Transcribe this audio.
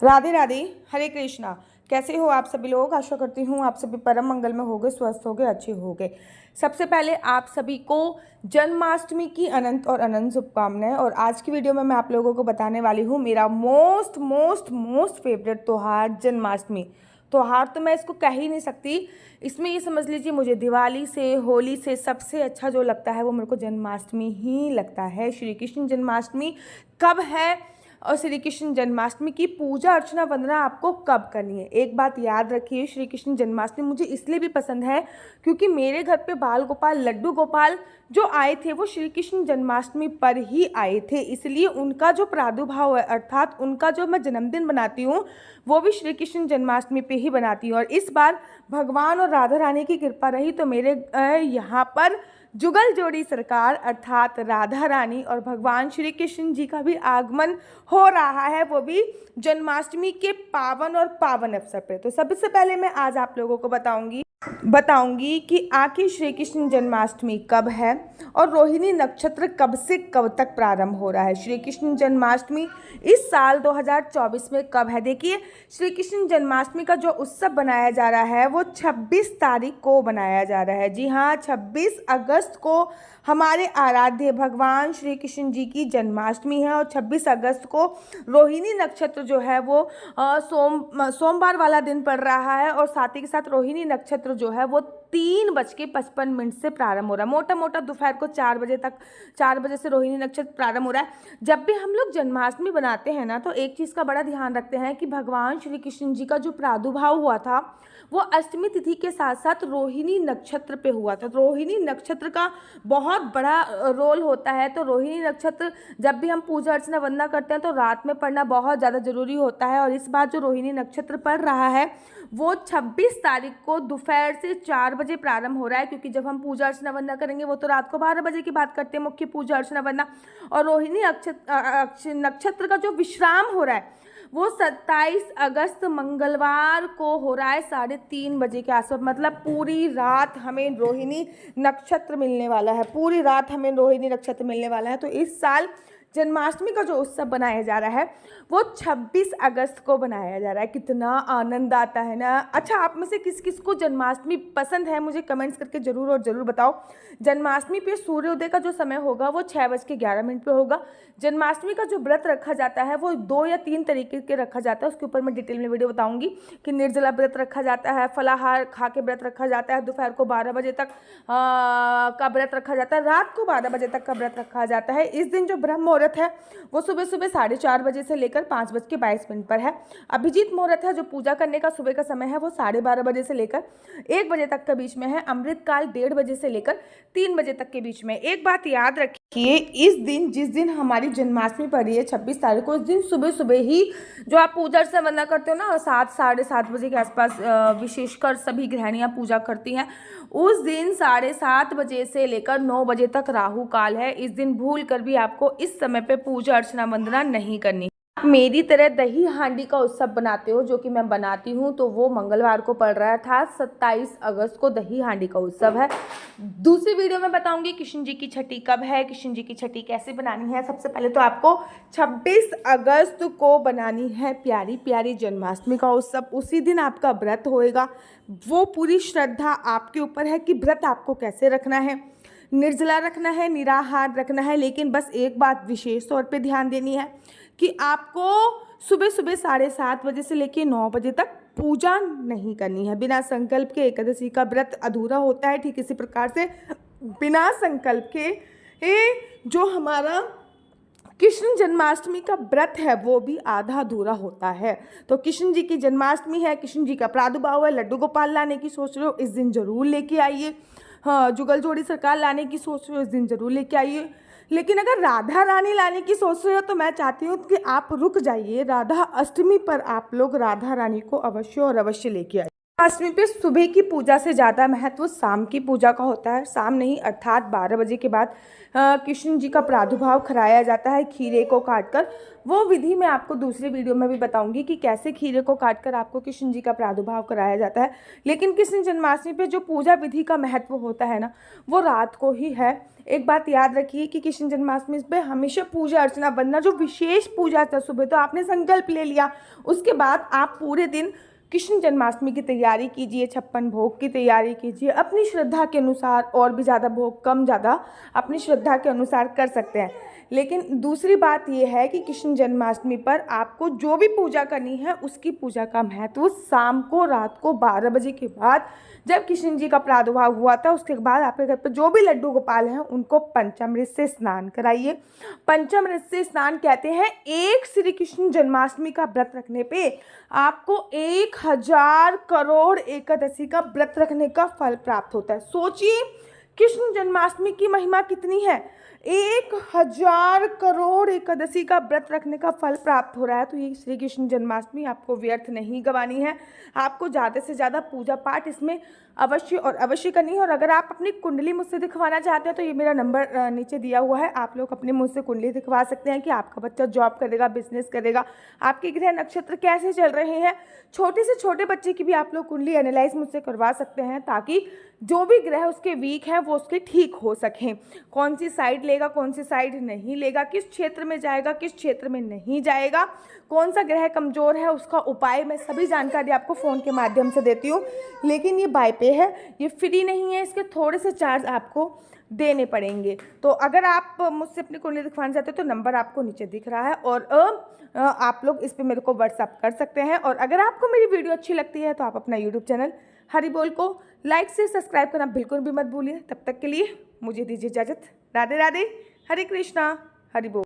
राधे राधे, हरे कृष्णा। कैसे हो आप सभी लोग? आशा करती हूँ आप सभी परम मंगल में होगे, स्वस्थ होगे, अच्छे होगे। सबसे पहले आप सभी को जन्माष्टमी की अनंत और अनंत शुभकामनाएं। और आज की वीडियो में मैं आप लोगों को बताने वाली हूँ मेरा मोस्ट मोस्ट मोस्ट फेवरेट त्योहार जन्माष्टमी। त्योहार तो मैं इसको कह ही नहीं सकती। इसमें ये समझ लीजिए, मुझे दिवाली से, होली से सबसे अच्छा जो लगता है वो मेरे को जन्माष्टमी ही लगता है। श्री कृष्ण जन्माष्टमी कब है और श्री कृष्ण जन्माष्टमी की पूजा अर्चना वंदना आपको कब करनी है? एक बात याद रखिए, श्री कृष्ण जन्माष्टमी मुझे इसलिए भी पसंद है क्योंकि मेरे घर पे बाल गोपाल, लड्डू गोपाल जो आए थे वो श्री कृष्ण जन्माष्टमी पर ही आए थे। इसलिए उनका जो प्रादुर्भाव है, अर्थात उनका जो मैं जन्मदिन बनाती हूँ वो भी श्री कृष्ण जन्माष्टमी पे ही बनाती हूँ। और इस बार भगवान और राधा रानी की कृपा रही तो मेरे यहाँ पर जुगल जोड़ी सरकार अर्थात राधा रानी और भगवान श्री कृष्ण जी का भी आगमन हो रहा है, वो भी जन्माष्टमी के पावन और पावन अवसर पे। तो सबसे पहले मैं आज आप लोगों को बताऊंगी कि आखिर श्री कृष्ण जन्माष्टमी कब है और रोहिणी नक्षत्र कब से कब तक प्रारंभ हो रहा है। श्री कृष्ण जन्माष्टमी इस साल 2024 में कब है? देखिए, श्री कृष्ण जन्माष्टमी का जो उत्सव बनाया जा रहा है वो 26 तारीख को बनाया जा रहा है। जी हाँ, 26 अगस्त को हमारे आराध्य भगवान श्री कृष्ण जी की जन्माष्टमी है। और 26 अगस्त को रोहिणी नक्षत्र जो है वो सोमवार वाला दिन पड़ रहा है। और साथ ही के साथ रोहिणी नक्षत्र जो है वो 3:55 से प्रारंभ हो रहा है। मोटा मोटा दोपहर को 4 बजे से रोहिणी नक्षत्र प्रारंभ हो रहा है। जब भी हम लोग जन्माष्टमी बनाते हैं ना, तो एक चीज़ का बड़ा ध्यान रखते हैं कि भगवान श्री कृष्ण जी का जो प्रादुर्भाव हुआ था वो अष्टमी तिथि के साथ साथ रोहिणी नक्षत्र पे हुआ था। रोहिणी नक्षत्र का बहुत बड़ा रोल होता है। तो रोहिणी नक्षत्र जब भी हम पूजा अर्चना वंदना करते हैं तो रात में पढ़ना बहुत ज़्यादा जरूरी होता है। और इस बार जो रोहिणी नक्षत्र पड़ रहा है वो 26 तारीख को दोपहर से 4 बजे प्रारंभ हो रहा है, क्योंकि जब हम पूजा अर्चना वंदना करेंगे वो तो रात को 12 बजे की बात करते हैं, मुख्य पूजा अर्चना वंदना। और रोहिणी नक्षत्र का जो विश्राम हो रहा है वो 27 अगस्त मंगलवार को हो रहा है 3:30 बजे के आसपास। मतलब पूरी रात हमें रोहिणी नक्षत्र मिलने वाला है, पूरी रात हमें रोहिणी नक्षत्र मिलने वाला है। तो इस साल जन्माष्टमी का जो उत्सव बनाया जा रहा है वो 26 अगस्त को बनाया जा रहा है। कितना आनंद आता है ना। अच्छा, आप में से किस किस को जन्माष्टमी पसंद है मुझे कमेंट्स करके ज़रूर और ज़रूर बताओ। जन्माष्टमी पे सूर्योदय का जो समय होगा वो 6:11 पे होगा। जन्माष्टमी का जो व्रत रखा जाता है वो 2 या 3 तरीके के रखा जाता है, उसके ऊपर मैं डिटेल में वीडियो बताऊंगी कि निर्जला व्रत रखा जाता है, फलाहार खा के व्रत रखा जाता है, दोपहर को 12 बजे तक का व्रत रखा जाता है, रात को 12 बजे तक का व्रत रखा जाता है। इस दिन जो ब्रह्म मुहूर्त है वो सुबह 4:30 बजे से लेकर 5:22 पर है। अभिजीत मुहूर्त है, जो पूजा करने का सुबह का समय है वो 12:30 बजे से लेकर 1 बजे तक के बीच में है। अमृत काल 1:30 बजे से लेकर 3 बजे तक के बीच में। एक बात याद रखिए, इस दिन जिस दिन हमारी जन्माष्टमी पड़ी है 26 तारीख को, इस दिन सुबह सुबह ही जो आप पूजा अर्चना वंदना करते हो ना, 7-7:30 बजे के आसपास विशेषकर सभी गृहिणियां पूजा करती हैं। उस दिन 7:30 बजे से लेकर 9 बजे तक राहु काल है। इस दिन भूल कर भी आपको इस समय पे पूजा अर्चना वंदना नहीं करनी। मेरी तरह दही हांडी का उत्सव बनाते हो, जो कि मैं बनाती हूँ, तो वो मंगलवार को पड़ रहा था 27 अगस्त को दही हांडी का उत्सव है। दूसरी वीडियो में बताऊंगी कृष्ण जी की छठी कब है, कृष्ण जी की छठी कैसे बनानी है। सबसे पहले तो आपको 26 अगस्त को बनानी है प्यारी प्यारी जन्माष्टमी का उत्सव। उसी दिन आपका व्रत होएगा। वो पूरी श्रद्धा आपके ऊपर है कि व्रत आपको कैसे रखना है, निर्जला रखना है, निराहार रखना है। लेकिन बस एक बात विशेष तौर पे ध्यान देनी है कि आपको सुबह 7:30 बजे से लेकर 9 बजे तक पूजा नहीं करनी है। बिना संकल्प के एकादशी का व्रत अधूरा होता है। ठीक इसी प्रकार से बिना संकल्प के जो हमारा कृष्ण जन्माष्टमी का व्रत है वो भी आधा अधूरा होता है। तो कृष्ण जी की जन्माष्टमी है, कृष्ण जी का प्रादुर्भाव है, लड्डू गोपाल लाने की सोच रहे हो इस दिन जरूर लेके आइए। हाँ, जुगल जोड़ी सरकार लाने की सोच रहे हो इस दिन जरूर लेके आइए। लेकिन अगर राधा रानी लाने की सोच रहे हो तो मैं चाहती हूँ कि आप रुक जाइए। राधा अष्टमी पर आप लोग राधा रानी को अवश्य और अवश्य लेके आइए। अष्टमी पे सुबह की पूजा से ज़्यादा महत्व शाम की पूजा का होता है। शाम नहीं अर्थात 12 बजे के बाद कृष्ण जी का प्रादुर्भाव कराया जाता है खीरे को काटकर। वो विधि मैं आपको दूसरी वीडियो में भी बताऊंगी कि कैसे खीरे को काटकर आपको कृष्ण जी का प्रादुर्भाव कराया जाता है। लेकिन कृष्ण जन्माष्टमी पे जो पूजा विधि का महत्व होता है ना, वो रात को ही है। एक बात याद रखिए कि कृष्ण जन्माष्टमी पे हमेशा पूजा अर्चना, वरना जो विशेष पूजा था सुबह तो आपने संकल्प ले लिया, उसके बाद आप पूरे दिन कृष्ण जन्माष्टमी की तैयारी कीजिए, 56 भोग की तैयारी कीजिए, अपनी श्रद्धा के अनुसार। और भी ज़्यादा भोग कम ज़्यादा अपनी श्रद्धा के अनुसार कर सकते हैं। लेकिन दूसरी बात यह है कि कृष्ण जन्माष्टमी पर आपको जो भी पूजा करनी है उसकी पूजा का महत्व शाम को, रात को 12 बजे के बाद, जब कृष्ण जी का प्रादुर्भाव हुआ था उसके बाद आपके घर पर जो भी लड्डू गोपाल हैं उनको पंचामृत से स्नान कराइए। पंचामृत से स्नान कहते हैं एक श्री कृष्ण जन्माष्टमी का व्रत रखने पे आपको 1000 करोड़ एकादशी का व्रत रखने का फल प्राप्त होता है। सोचिए कृष्ण जन्माष्टमी की महिमा कितनी है। 1000 करोड़ एकादशी का व्रत रखने का फल प्राप्त हो रहा है। तो ये श्री कृष्ण जन्माष्टमी आपको व्यर्थ नहीं गंवानी है। आपको ज़्यादा से ज़्यादा पूजा पाठ इसमें अवश्य और अवश्य करनी है। और अगर आप अपनी कुंडली मुझसे दिखवाना चाहते हैं तो ये मेरा नंबर नीचे दिया हुआ है। आप लोग अपने मुझसे कुंडली दिखवा सकते हैं कि आपका बच्चा जॉब करेगा, बिजनेस करेगा, आपके ग्रह नक्षत्र कैसे चल रहे हैं। छोटे से छोटे बच्चे की भी आप लोग कुंडली एनालाइज मुझसे करवा सकते हैं, ताकि जो भी ग्रह उसके वीक हैं वो उसके ठीक हो सकें। कौन सी साइड लेगा, कौन सी साइड नहीं लेगा, किस क्षेत्र में जाएगा, किस क्षेत्र में नहीं जाएगा, कौन सा ग्रह कमज़ोर है, उसका उपाय मैं सभी जानकारी आपको फ़ोन के माध्यम से देती हूँ। लेकिन ये बाय पे है, ये फ्री नहीं है, इसके थोड़े से चार्ज आपको देने पड़ेंगे। तो अगर आप मुझसे अपनी कुंडली दिखवाना चाहते हो तो नंबर आपको नीचे दिख रहा है, और आप लोग इस पे मेरे को व्हाट्सअप कर सकते हैं। और अगर आपको मेरी वीडियो अच्छी लगती है तो आप अपना यूट्यूब चैनल हरि बोल को लाइक से सब्सक्राइब करना बिल्कुल भी मत भूलिए। तब तक के लिए मुझे दीजिए इजाज़त। राधे राधे, हरे कृष्णा, हरि बोल।